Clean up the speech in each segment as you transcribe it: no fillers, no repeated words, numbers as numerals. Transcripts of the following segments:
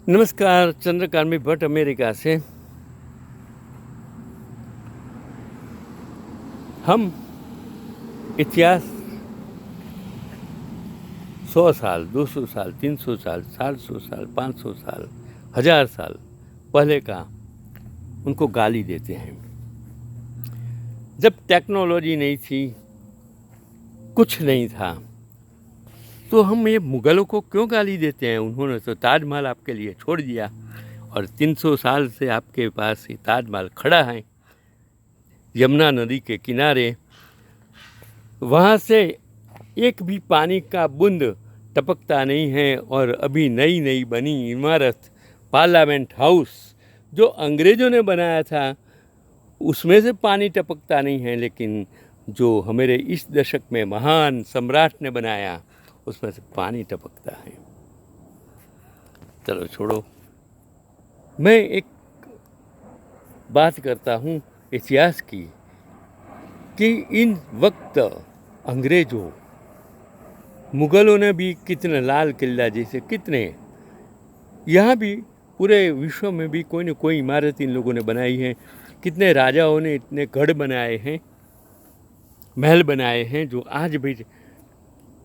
नमस्कार, चंद्रकांत भट्ट अमेरिका से। हम इतिहास 100 साल, 200 साल, 300 साल, 700 साल, 500 साल, 1000 साल पहले का उनको गाली देते हैं। जब टेक्नोलॉजी नहीं थी, कुछ नहीं था, तो हम ये मुग़लों को क्यों गाली देते हैं? उन्होंने तो ताजमहल आपके लिए छोड़ दिया और 300 साल से आपके पास ये ताजमहल खड़ा है यमुना नदी के किनारे। वहाँ से एक भी पानी का बूंद टपकता नहीं है और अभी नई नई बनी इमारत पार्लियामेंट हाउस जो अंग्रेज़ों ने बनाया था उसमें से पानी टपकता नहीं है, लेकिन जो हमारे इस दशक में महान सम्राट ने बनाया उसमें से पानी टपकता है। चलो छोड़ो, मैं एक बात करता हूँ इतिहास की कि इन वक्त अंग्रेज़ों मुग़लों ने भी कितने लाल किला जैसे कितने यहाँ भी पूरे विश्व में भी कोई न कोई इमारत इन लोगों ने बनाई है। कितने राजाओं ने इतने गढ़ बनाए हैं, महल बनाए हैं जो आज भी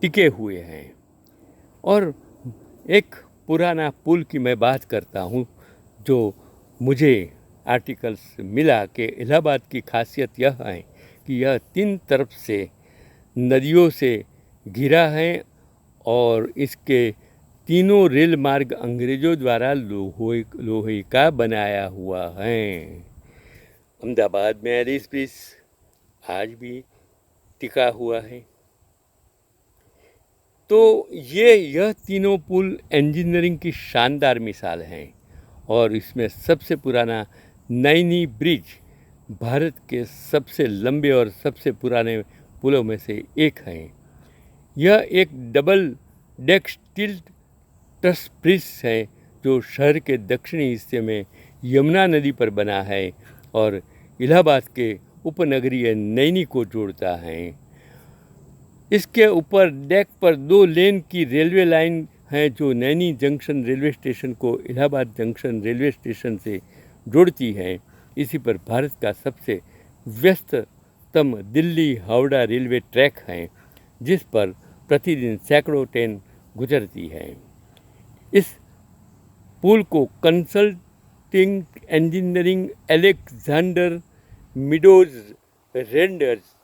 टिके हुए हैं। और एक पुराना पुल की मैं बात करता हूँ जो मुझे आर्टिकल्स मिला कि इलाहाबाद की खासियत यह है कि यह 3 तरफ से नदियों से घिरा है और इसके तीनों रेल मार्ग अंग्रेज़ों द्वारा लोहे का बनाया हुआ है। अहमदाबाद में एलिस ब्रिज आज भी टिका हुआ है। तो यह तीनों पुल इंजीनियरिंग की शानदार मिसाल हैं और इसमें सबसे पुराना नैनी ब्रिज भारत के सबसे लंबे और सबसे पुराने पुलों में से एक है। यह एक double deck steel truss bridge है जो शहर के दक्षिणी हिस्से में यमुना नदी पर बना है और इलाहाबाद के उपनगरीय नैनी को जोड़ता है। इसके ऊपर डेक पर 2 लेन की रेलवे लाइन है जो नैनी जंक्शन रेलवे स्टेशन को इलाहाबाद जंक्शन रेलवे स्टेशन से जोड़ती है। इसी पर भारत का सबसे व्यस्ततम दिल्ली हावड़ा रेलवे ट्रैक है जिस पर प्रतिदिन सैकड़ों ट्रेन गुजरती है। इस पुल को consulting engineering Alexander meadows renders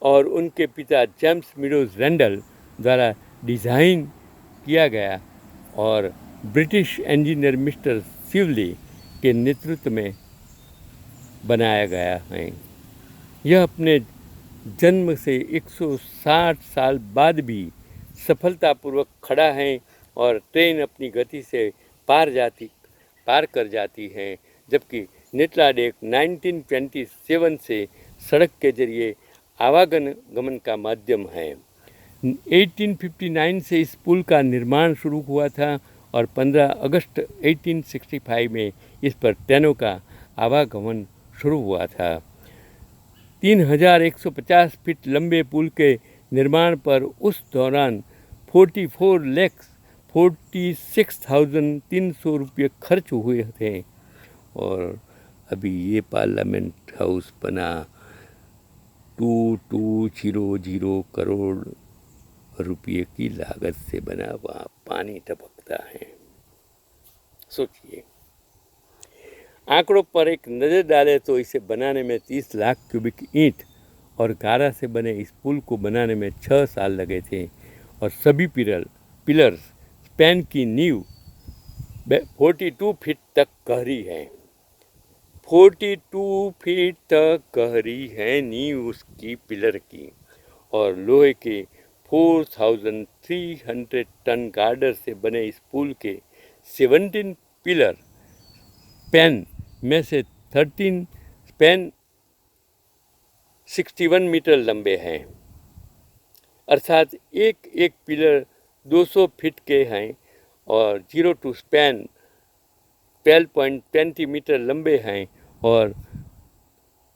और उनके पिता जेम्स मीडोज रेंडल द्वारा डिज़ाइन किया गया और ब्रिटिश इंजीनियर मिस्टर सिवली के नेतृत्व में बनाया गया है। यह अपने जन्म से 160 साल बाद भी सफलतापूर्वक खड़ा है और ट्रेन अपनी गति से पार कर जाती है, जबकि निचला डेक 1927 से सड़क के जरिए आवागमन का माध्यम है। 1859 से इस पुल का निर्माण शुरू हुआ था और 15 अगस्त 1865 में इस पर ट्रेनों का आवागमन शुरू हुआ था। 3150 फीट लंबे पुल के निर्माण पर उस दौरान 46,300 रुपये खर्च हुए थे और अभी ये पार्लियामेंट हाउस बना 2200 करोड़ रुपये की लागत से बना। वहाँ पानी टपकता है। सोचिए, आंकड़ों पर एक नज़र डालें तो इसे बनाने में 30 लाख क्यूबिक ईंट और गारा से बने इस पुल को बनाने में 6 साल लगे थे और सभी पिलर्स स्पैन की नींव 42 फीट तक गहरी है। 42 फीट तक गहरी है नींव उसकी पिलर की और लोहे के 4300 टन गार्डर से बने इस पुल के 17 पिलर स्पैन में से 13 स्पैन 61 मीटर लंबे हैं, अर्थात एक पिलर 200 फीट के हैं और 0 टू स्पैन 12.20 मीटर लंबे हैं और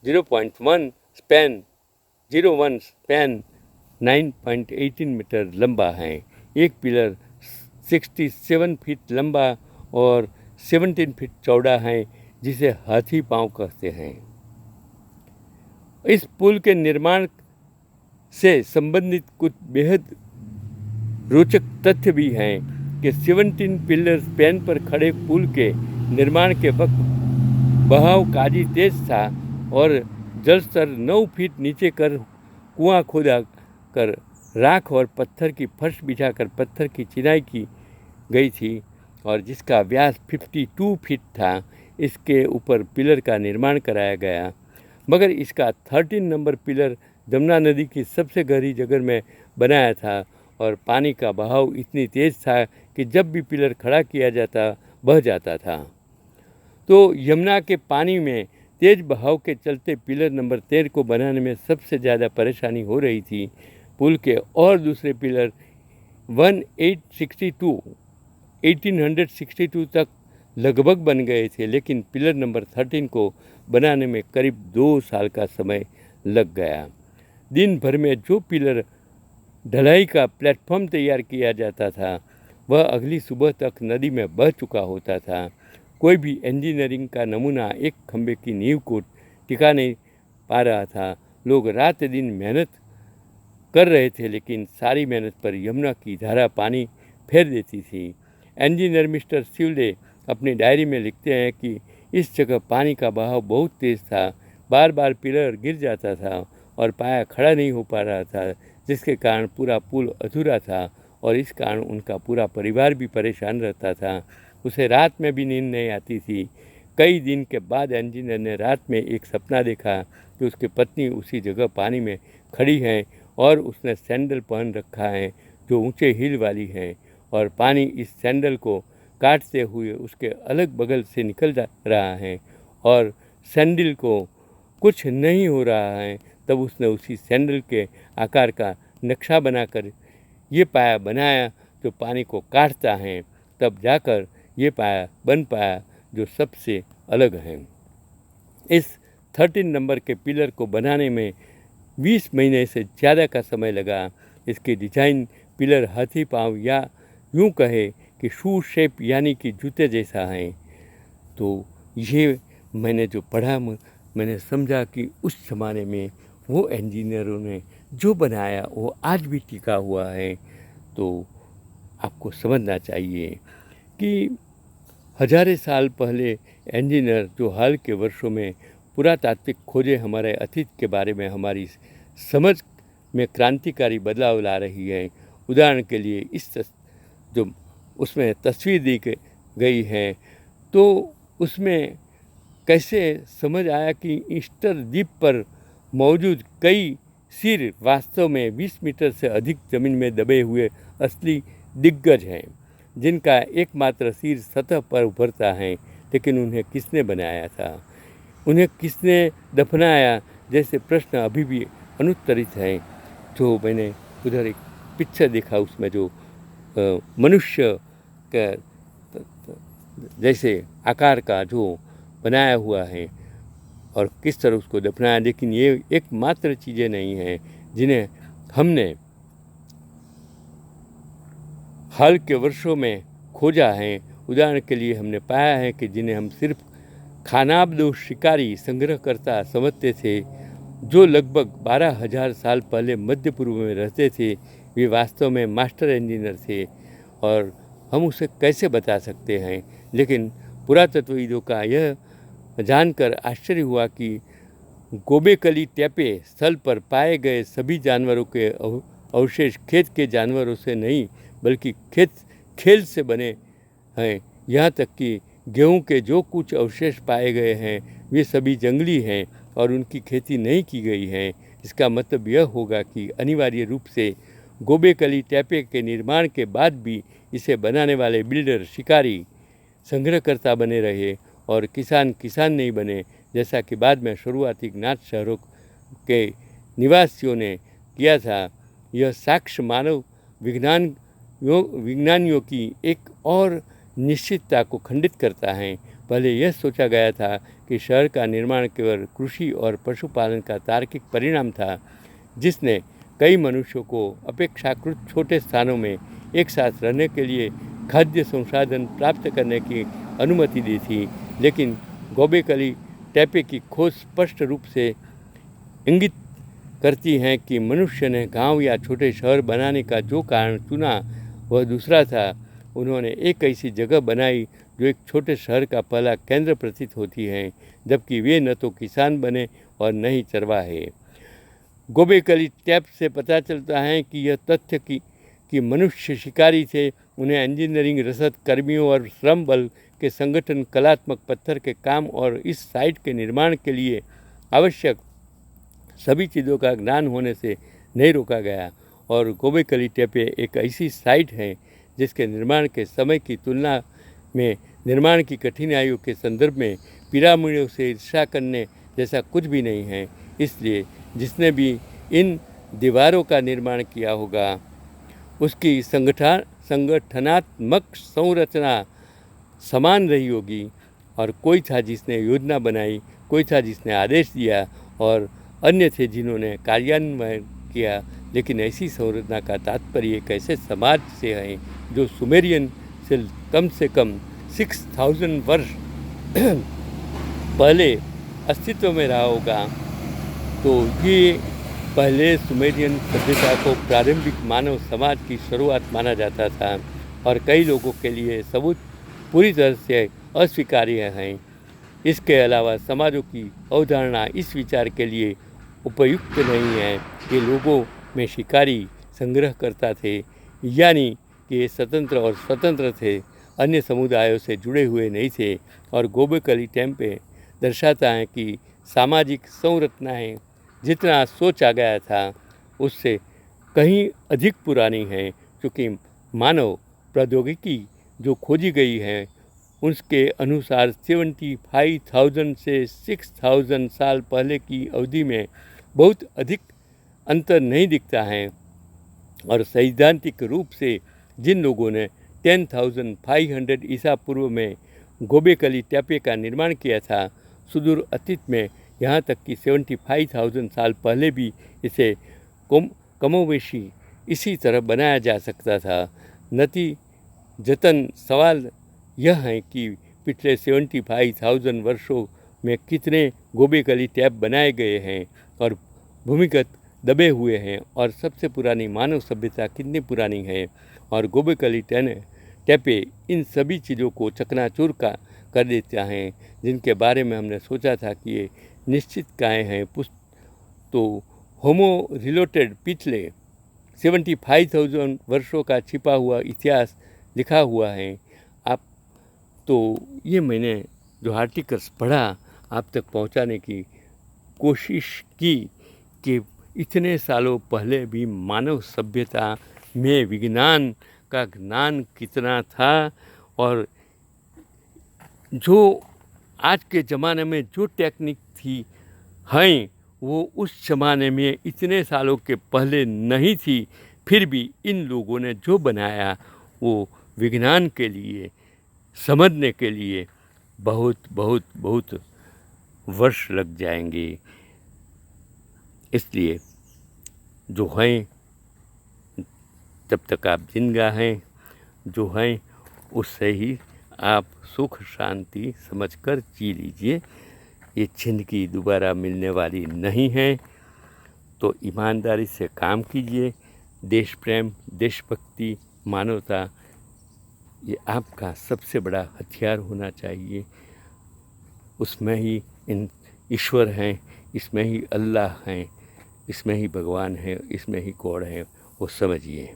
0.1 स्पैन 9.18 मीटर लंबा है। एक पिलर 67 फीट लंबा और 17 फीट चौड़ा है, जिसे हाथी पाँव कहते हैं। इस पुल के निर्माण से संबंधित कुछ बेहद रोचक तथ्य भी हैं कि 17 पिलर स्पैन पर खड़े पुल के निर्माण के वक्त बहाव काफी तेज था और जल स्तर 9 फीट नीचे कर कुआं खोदा कर राख और पत्थर की फर्श बिछाकर पत्थर की चिनाई की गई थी और जिसका व्यास 52 फीट था। इसके ऊपर पिलर का निर्माण कराया गया, मगर इसका 13 नंबर पिलर जमुना नदी की सबसे गहरी जगह में बनाया था और पानी का बहाव इतनी तेज़ था कि जब भी पिलर खड़ा किया जाता बह जाता था। तो यमुना के पानी में तेज बहाव के चलते पिलर नंबर 13 को बनाने में सबसे ज़्यादा परेशानी हो रही थी। पुल के और दूसरे पिलर 1862 तक लगभग बन गए थे, लेकिन पिलर नंबर 13 को बनाने में करीब 2 साल का समय लग गया। दिन भर में जो पिलर ढलाई का प्लेटफॉर्म तैयार किया जाता था वह अगली सुबह तक नदी में बह चुका होता था। कोई भी इंजीनियरिंग का नमूना एक खंभे की नींव को टिका नहीं पा रहा था। लोग रात दिन मेहनत कर रहे थे, लेकिन सारी मेहनत पर यमुना की धारा पानी फेर देती थी। इंजीनियर मिस्टर शिवले अपनी डायरी में लिखते हैं कि इस जगह पानी का बहाव बहुत तेज़ था, बार बार पिलर गिर जाता था और पाया खड़ा नहीं हो पा रहा था, जिसके कारण पूरा पुल अधूरा था और इस कारण उनका पूरा परिवार भी परेशान रहता था। उसे रात में भी नींद नहीं आती थी। कई दिन के बाद इंजीनियर ने रात में एक सपना देखा कि उसकी पत्नी उसी जगह पानी में खड़ी है और उसने सैंडल पहन रखा है जो ऊंचे हील वाली है और पानी इस सैंडल को काटते हुए उसके अलग बगल से निकल रहा है और सैंडल को कुछ नहीं हो रहा है। तब उसने उसी सैंडल के आकार का नक्शा बनाकर ये पाया बनाया जो पानी को काटता है। तब जाकर ये पाया बन पाया जो सबसे अलग है। इस 13 नंबर के पिलर को बनाने में 20 महीने से ज़्यादा का समय लगा। इसकी डिज़ाइन पिलर हाथी पाँव या यूँ कहे कि शू शेप यानी कि जूते जैसा है। तो ये मैंने जो पढ़ा मैंने समझा कि उस ज़माने में वो इंजीनियरों ने जो बनाया वो आज भी टिका हुआ है। तो आपको समझना चाहिए कि हजारों साल पहले इंजीनियर जो हाल के वर्षों में पुरातात्विक खोजें हमारे अतीत के बारे में हमारी समझ में क्रांतिकारी बदलाव ला रही है। उदाहरण के लिए जो उसमें तस्वीर दी गई है तो उसमें कैसे समझ आया कि ईस्टर द्वीप पर मौजूद कई सिर वास्तव में 20 मीटर से अधिक ज़मीन में दबे हुए असली दिग्गज हैं, जिनका एकमात्र सिर सतह पर उभरता है। लेकिन उन्हें किसने बनाया था, उन्हें किसने दफनाया, जैसे प्रश्न अभी भी अनुत्तरित हैं। जो मैंने उधर एक पिक्चर देखा, उसमें जो मनुष्य का जैसे आकार का जो बनाया हुआ है और किस तरह उसको दफनाया। लेकिन ये एकमात्र चीज़ें नहीं हैं जिन्हें हमने हाल के वर्षों में खोजा है। उदाहरण के लिए हमने पाया है कि जिन्हें हम सिर्फ खानाबदोश शिकारी संग्रहकर्ता समझते थे, जो लगभग 12,000 साल पहले मध्य पूर्व में रहते थे, वे वास्तव में मास्टर इंजीनियर थे और हम उसे कैसे बता सकते हैं। लेकिन पुरातत्वविदों का यह जानकर आश्चर्य हुआ कि गोबेकली टेपे स्थल पर पाए गए सभी जानवरों के अवशेष खेत के जानवरों से नहीं बल्कि खेल से बने हैं। यहाँ तक कि गेहूं के जो कुछ अवशेष पाए गए हैं वे सभी जंगली हैं और उनकी खेती नहीं की गई है। इसका मतलब यह होगा कि अनिवार्य रूप से गोबेकली टेपे के निर्माण के बाद भी इसे बनाने वाले बिल्डर शिकारी संग्रहकर्ता बने रहे और किसान नहीं बने, जैसा कि बाद में शुरुआती ज्ञात शहरों के निवासियों ने किया था। यह साक्ष्य मानव विज्ञानियों की एक और निश्चितता को खंडित करता है। पहले यह सोचा गया था कि शहर का निर्माण केवल कृषि और पशुपालन का तार्किक परिणाम था, जिसने कई मनुष्यों को अपेक्षाकृत छोटे स्थानों में एक साथ रहने के लिए खाद्य संसाधन प्राप्त करने की अनुमति दी थी, लेकिन गोबेकली टेपे की खोज स्पष्ट रूप से इंगित करती हैं कि मनुष्य ने गांव या छोटे शहर बनाने का जो कारण चुना वह दूसरा था। उन्होंने एक ऐसी जगह बनाई जो एक छोटे शहर का पहला केंद्र प्रतीत होती है, जबकि वे न तो किसान बने और न ही चरवाहे। गोबेकली टेप से पता चलता है कि यह तथ्य कि मनुष्य शिकारी थे उन्हें इंजीनियरिंग, रसद कर्मियों और श्रम बल के संगठन, कलात्मक पत्थर के काम और इस साइट के निर्माण के लिए आवश्यक सभी चीज़ों का ज्ञान होने से नहीं रोका गया। और गोबेकली टेपे एक ऐसी साइट है जिसके निर्माण के समय की तुलना में निर्माण की कठिनाइयों के संदर्भ में पिरामिडों से ईर्ष्या करने जैसा कुछ भी नहीं है। इसलिए जिसने भी इन दीवारों का निर्माण किया होगा उसकी संगठनात्मक संरचना समान रही होगी, और कोई था जिसने योजना बनाई, कोई था जिसने आदेश दिया और अन्य थे जिन्होंने कार्यान्वयन किया। लेकिन ऐसी संरचना का तात्पर्य एक ऐसे समाज से है जो सुमेरियन से कम 6000 वर्ष पहले अस्तित्व में रहा होगा। तो ये पहले सुमेरियन सभ्यता को प्रारंभिक मानव समाज की शुरुआत माना जाता था और कई लोगों के लिए सबूत पूरी तरह से अस्वीकार्य हैं। इसके अलावा समाजों की अवधारणा इस विचार के लिए उपयुक्त नहीं है कि लोगों में शिकारी संग्रहकर्ता थे, यानी कि ये स्वतंत्र और स्वतंत्र थे, अन्य समुदायों से जुड़े हुए नहीं थे। और गोबेकली टेपे दर्शाता है कि सामाजिक संरचनाएं जितना सोचा गया था उससे कहीं अधिक पुरानी है, क्योंकि मानव प्रौद्योगिकी जो खोजी गई है उसके अनुसार 75,000 से 6,000 साल पहले की अवधि में बहुत अधिक अंतर नहीं दिखता है। और सैद्धांतिक रूप से जिन लोगों ने 10,500 ईसा पूर्व में गोबेकली टेपे का निर्माण किया था, सुदूर अतीत में यहाँ तक कि 75,000 साल पहले भी इसे कमोवेशी इसी तरह बनाया जा सकता था। नतीजतन सवाल यह है कि पिछले 75,000 वर्षों में कितने गोबेकली टेप बनाए गए हैं और भूमिगत दबे हुए हैं, और सबसे पुरानी मानव सभ्यता कितनी पुरानी है। और गोबेकली टेपे इन सभी चीज़ों को चकनाचूर कर देता है जिनके बारे में हमने सोचा था कि ये निश्चित काय हैं। तो होमो रिलेटेड पिछले 75,000 वर्षों का छिपा हुआ इतिहास लिखा हुआ है। आप तो ये मैंने जो आर्टिकल्स पढ़ा आप तक पहुंचाने की कोशिश की कि इतने सालों पहले भी मानव सभ्यता में विज्ञान का ज्ञान कितना था, और जो आज के ज़माने में जो टेक्निक थी हैं वो उस ज़माने में इतने सालों के पहले नहीं थी। फिर भी इन लोगों ने जो बनाया वो विज्ञान के लिए समझने के लिए बहुत बहुत बहुत वर्ष लग जाएंगे। इसलिए जो हैं जब तक आप जिंदा हैं, जो हैं उससे ही आप सुख शांति समझकर जी लीजिए। ये जिंदगी दोबारा मिलने वाली नहीं है, तो ईमानदारी से काम कीजिए। देश प्रेम, देशभक्ति, मानवता ये आपका सबसे बड़ा हथियार होना चाहिए। उसमें ही ईश्वर हैं, इसमें ही अल्लाह हैं, इसमें ही भगवान है, इसमें ही गॉड है, वो समझिए।